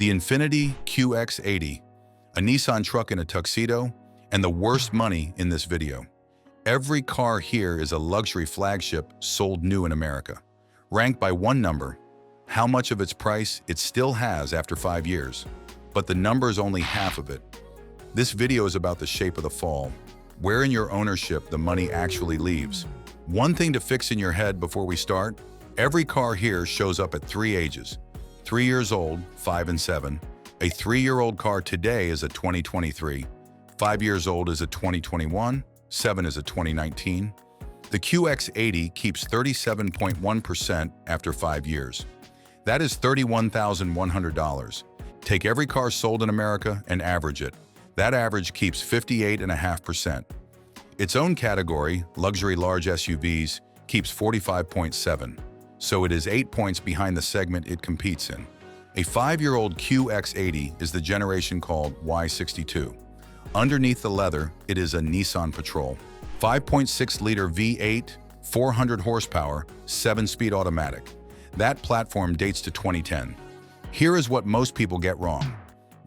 The Infiniti QX80, a Nissan truck in a tuxedo, and the worst money in this video. Every car here is a luxury flagship sold new in America. Ranked by one number, how much of its price it still has after 5 years. But the number is only half of it. This video is about the shape of the fall, where in your ownership the money actually leaves. One thing to fix in your head before we start, every car here shows up at 3 ages. 3 years old, 5 and 7. A 3-year-old car today is a 2023. 5 years old is a 2021. 7 is a 2019. The QX80 keeps 37.1% after 5 years. That is $31,100. Take every car sold in America and average it. That average keeps 58.5%. Its own category, luxury large SUVs, keeps 45.7%. So it is 8 points behind the segment it competes in. A 5-year-old QX80 is the generation called Y62. Underneath the leather, it is a Nissan Patrol. 5.6-liter V8, 400 horsepower, 7-speed automatic. That platform dates to 2010. Here is what most people get wrong.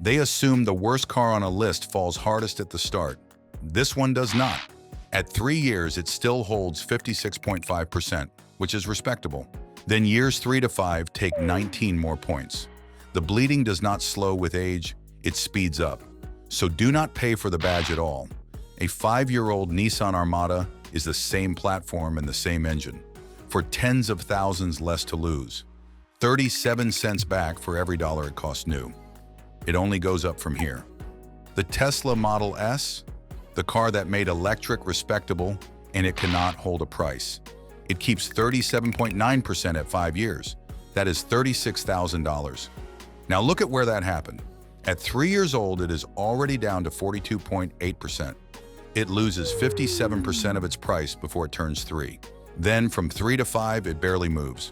They assume the worst car on a list falls hardest at the start. This one does not. At 3 years, it still holds 56.5%, which is respectable. Then years 3 to 5 take 19 more points. The bleeding does not slow with age, it speeds up. So do not pay for the badge at all. A 5-year-old Nissan Armada is the same platform and the same engine, for tens of thousands less to lose. 37 cents back for every dollar it costs new. It only goes up from here. The Tesla Model S, the car that made electric respectable, and it cannot hold a price. It keeps 37.9% at 5 years. That is $36,000. Now look at where that happened. At 3 years old, it is already down to 42.8%. It loses 57% of its price before it turns 3. Then from 3 to 5, it barely moves.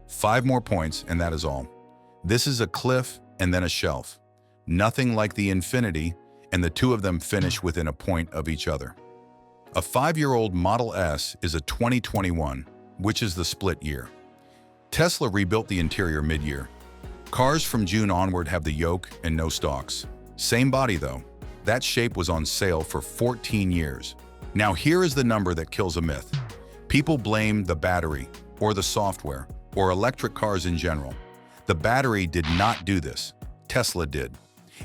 5 more points, and that is all. This is a cliff and then a shelf. Nothing like the Infiniti, and the two of them finish within a point of each other. A 5-year-old Model S is a 2021, which is the split year. Tesla rebuilt the interior mid-year. Cars from June onward have the yoke and no stalks. Same body though. That shape was on sale for 14 years. Now here is the number that kills a myth. People blame the battery, or the software, or electric cars in general. The battery did not do this. Tesla did.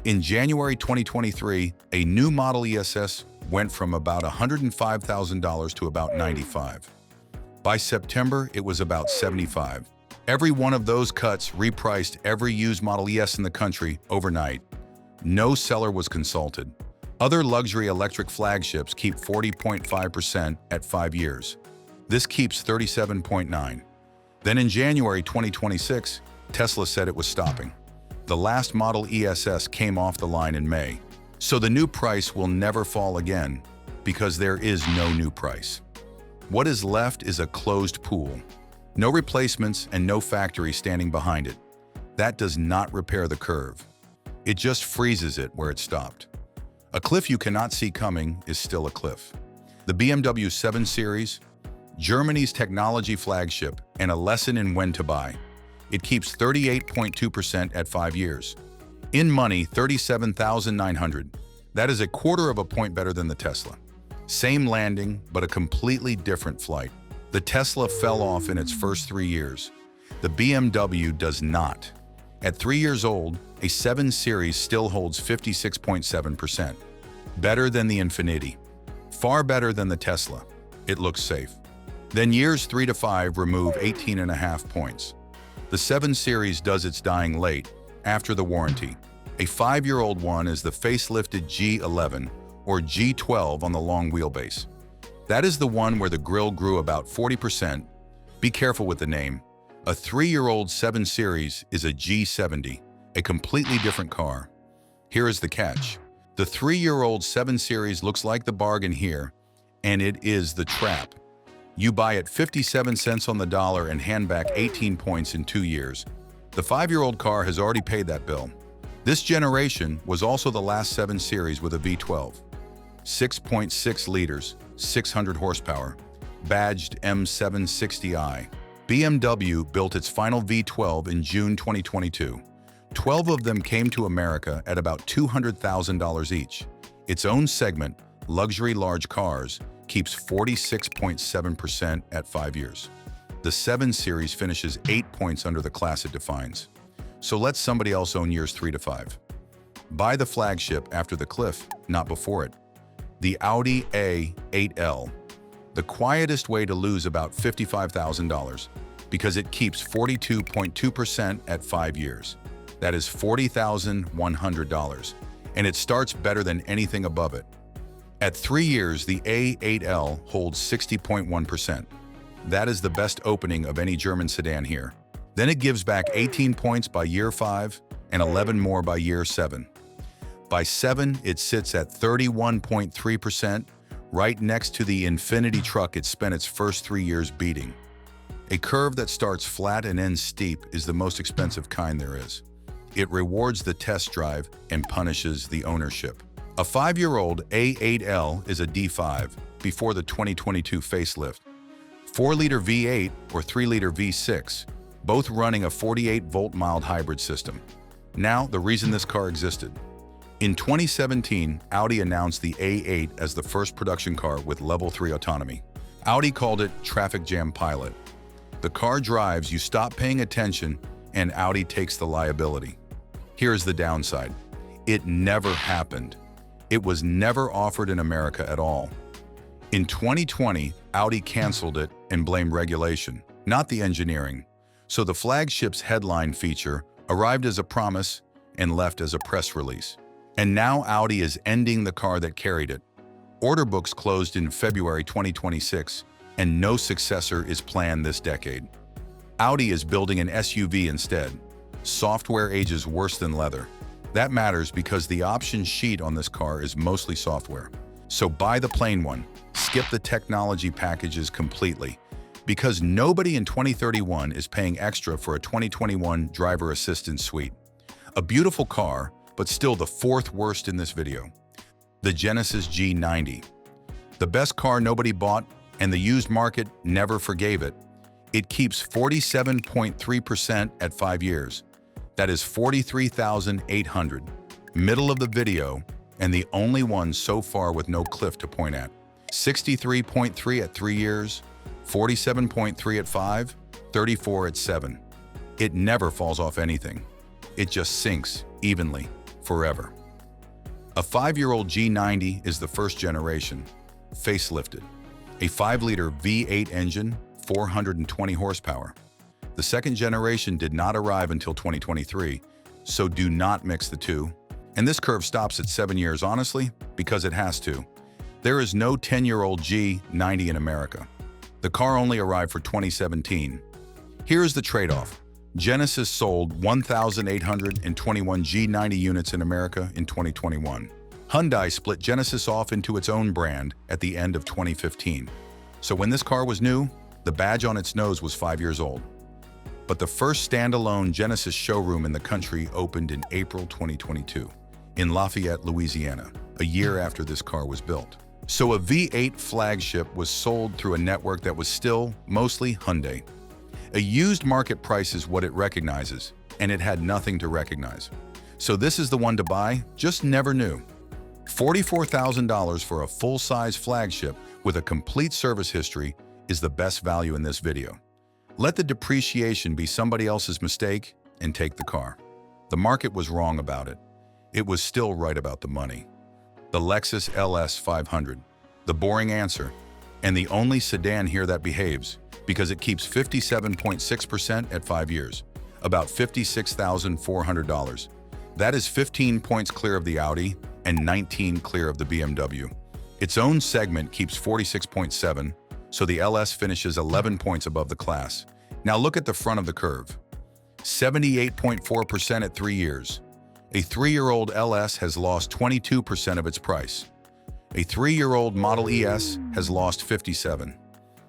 In January 2023, a new Model ESS went from about $105,000 to about $95,000. By September, it was about $75,000. Every one of those cuts repriced every used Model ES in the country overnight. No seller was consulted. Other luxury electric flagships keep 40.5% at 5 years. This keeps 37.9%. Then in January 2026, Tesla said it was stopping. The last Model ESS came off the line in May. So the new price will never fall again because there is no new price. What is left is a closed pool. No replacements and no factory standing behind it. That does not repair the curve. It just freezes it where it stopped. A cliff you cannot see coming is still a cliff. The BMW 7 Series, Germany's technology flagship, and a lesson in when to buy. It keeps 38.2% at 5 years. In money, $37,900. That is a quarter of a point better than the Tesla. Same landing, but a completely different flight. The Tesla fell off in its first 3 years. The BMW does not. At 3 years old, a 7 Series still holds 56.7%. Better than the Infiniti. Far better than the Tesla. It looks safe. Then years 3 to 5 remove 18.5 points. The 7 Series does its dying late, after the warranty. A 5-year-old one is the facelifted G11 or G12 on the long wheelbase. That is the one where the grille grew about 40%. Be careful with the name. A 3-year-old 7 Series is a G70, a completely different car. Here is the catch. The 3-year-old 7 Series looks like the bargain here, and it is the trap. You buy at 57 cents on the dollar and hand back 18 points in 2 years. The 5-year-old car has already paid that bill. This generation was also the last 7 Series with a V12. 6.6 liters, 600 horsepower, badged M760i. BMW built its final V12 in June 2022. 12 of them came to America at about $200,000 each. Its own segment, luxury large cars, keeps 46.7% at 5 years. The 7 Series finishes 8 points under the class it defines. So let somebody else own years 3 to 5. Buy the flagship after the cliff, not before it. The Audi A8 L. The quietest way to lose about $55,000 because it keeps 42.2% at 5 years. That is $40,100, and it starts better than anything above it. At 3 years, the A8L holds 60.1%. That is the best opening of any German sedan here. Then it gives back 18 points by year 5 and 11 more by year 7. By 7, it sits at 31.3%, right next to the Infiniti truck it spent its first 3 years beating. A curve that starts flat and ends steep is the most expensive kind there is. It rewards the test drive and punishes the ownership. A 5-year-old A8L is a D5 before the 2022 facelift. 4-liter V8 or 3-liter V6, both running a 48-volt mild hybrid system. Now, the reason this car existed. In 2017, Audi announced the A8 as the first production car with Level 3 autonomy. Audi called it Traffic Jam Pilot. The car drives, you stop paying attention, and Audi takes the liability. Here's the downside. It never happened. It was never offered in America at all. In 2020, Audi canceled it and blamed regulation, not the engineering. So the flagship's headline feature arrived as a promise and left as a press release. And now Audi is ending the car that carried it. Order books closed in February 2026, and no successor is planned this decade. Audi is building an SUV instead. Software ages worse than leather. That matters because the option sheet on this car is mostly software. So buy the plain one. Skip the technology packages completely. Because nobody in 2031 is paying extra for a 2021 driver assistance suite. A beautiful car, but still the 4th worst in this video. The Genesis G90. The best car nobody bought, and the used market never forgave it. It keeps 47.3% at 5 years. That is $43,800. Middle of the video, and the only one so far with no cliff to point at. 63.3 at 3 years, 47.3 at 5, 34 at 7. It never falls off anything. It just sinks evenly, forever. A 5-year-old G90 is the first generation, facelifted. A 5-liter V8 engine, 420 horsepower. The second generation did not arrive until 2023, so do not mix the two. And this curve stops at 7 years, honestly, because it has to. There is no 10-year-old G90 in America. The car only arrived for 2017. Here's the trade-off. Genesis sold 1,821 G90 units in America in 2021. Hyundai split Genesis off into its own brand at the end of 2015. So when this car was new, the badge on its nose was 5 years old. But the first standalone Genesis showroom in the country opened in April 2022 in Lafayette, Louisiana, a year after this car was built. So a V8 flagship was sold through a network that was still mostly Hyundai. A used market price is what it recognizes, and it had nothing to recognize. So this is the one to buy, just never knew. $44,000 for a full-size flagship with a complete service history is the best value in this video. Let the depreciation be somebody else's mistake and take the car. The market was wrong about it. It was still right about the money. The Lexus LS 500, the boring answer, and the only sedan here that behaves, because it keeps 57.6% at 5 years, about $56,400. That is 15 points clear of the Audi and 19 clear of the BMW. Its own segment keeps 46.7, so the LS finishes 11 points above the class. Now look at the front of the curve. 78.4% at 3 years. A 3-year-old LS has lost 22% of its price. A 3-year-old Model ES has lost 57.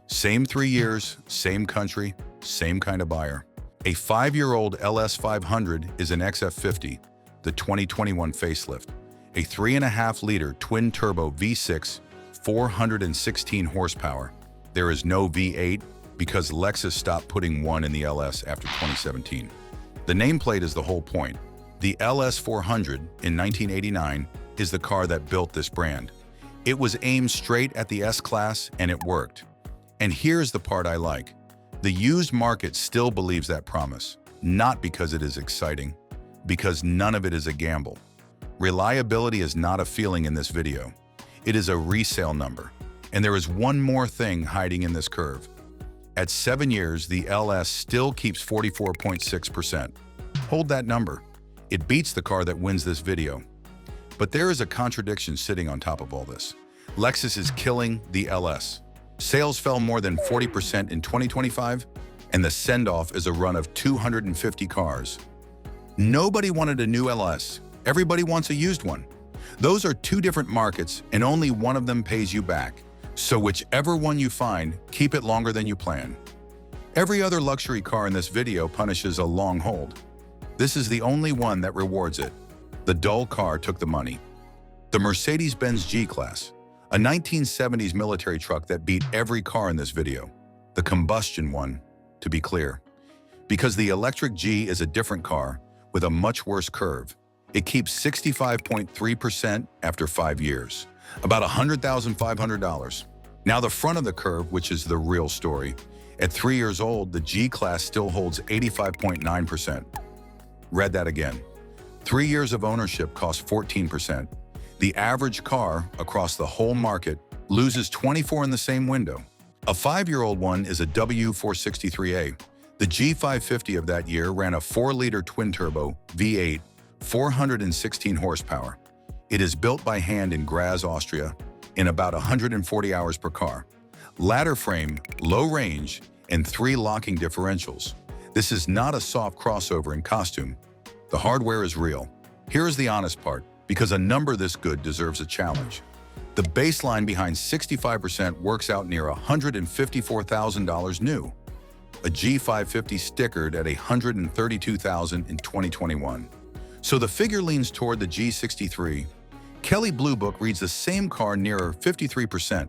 Same 3 years, same country, same kind of buyer. A 5-year-old LS 500 is an XF50, the 2021 facelift. A 3.5-liter twin-turbo V6, 416 horsepower. There is no V8 because Lexus stopped putting one in the LS after 2017. The nameplate is the whole point. The LS 400 in 1989 is the car that built this brand. It was aimed straight at the S-Class and it worked. And here's the part I like. The used market still believes that promise, not because it is exciting, because none of it is a gamble. Reliability is not a feeling in this video. It is a resale number. And there is one more thing hiding in this curve. At 7 years, the LS still keeps 44.6%. Hold that number. It beats the car that wins this video. But there is a contradiction sitting on top of all this. Lexus is killing the LS. Sales fell more than 40% in 2025, and the send-off is a run of 250 cars. Nobody wanted a new LS. Everybody wants a used one. Those are two different markets, and only one of them pays you back. So whichever one you find, keep it longer than you plan. Every other luxury car in this video punishes a long hold. This is the only one that rewards it. The dull car took the money. The Mercedes-Benz G-Class, a 1970s military truck that beat every car in this video. The combustion one, to be clear. Because the electric G is a different car with a much worse curve. It keeps 65.3% after 5 years, about $100,500. Now the front of the curve, which is the real story. At 3 years old, the G-Class still holds 85.9%. Read that again. 3 years of ownership costs 14%. The average car across the whole market loses 24 in the same window. A 5-year-old one is a W463A. The G550 of that year ran a 4-liter twin-turbo V8, 416 horsepower. It is built by hand in Graz, Austria, in about 140 hours per car. Ladder frame, low range, and 3 locking differentials. This is not a soft crossover in costume. The hardware is real. Here is the honest part, because a number this good deserves a challenge. The baseline behind 65% works out near $154,000 new. A G550 stickered at $132,000 in 2021. So the figure leans toward the G63. Kelley Blue Book reads the same car nearer 53%.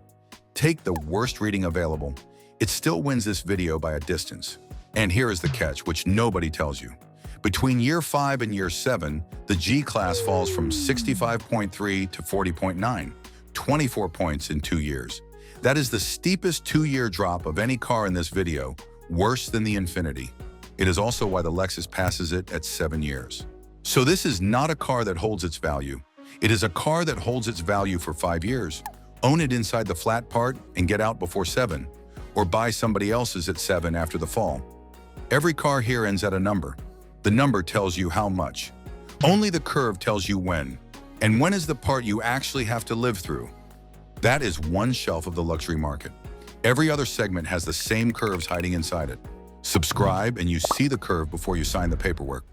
Take the worst reading available. It still wins this video by a distance. And here is the catch, which nobody tells you. Between year 5 and year 7, the G-Class falls from 65.3 to 40.9, 24 points in 2 years. That is the steepest 2-year drop of any car in this video, worse than the Infiniti. It is also why the Lexus passes it at 7 years. So this is not a car that holds its value. It is a car that holds its value for 5 years. Own it inside the flat part and get out before 7, or buy somebody else's at 7 after the fall. Every car here ends at a number. The number tells you how much. Only the curve tells you when. And when is the part you actually have to live through? That is one shelf of the luxury market. Every other segment has the same curves hiding inside it. Subscribe and you see the curve before you sign the paperwork.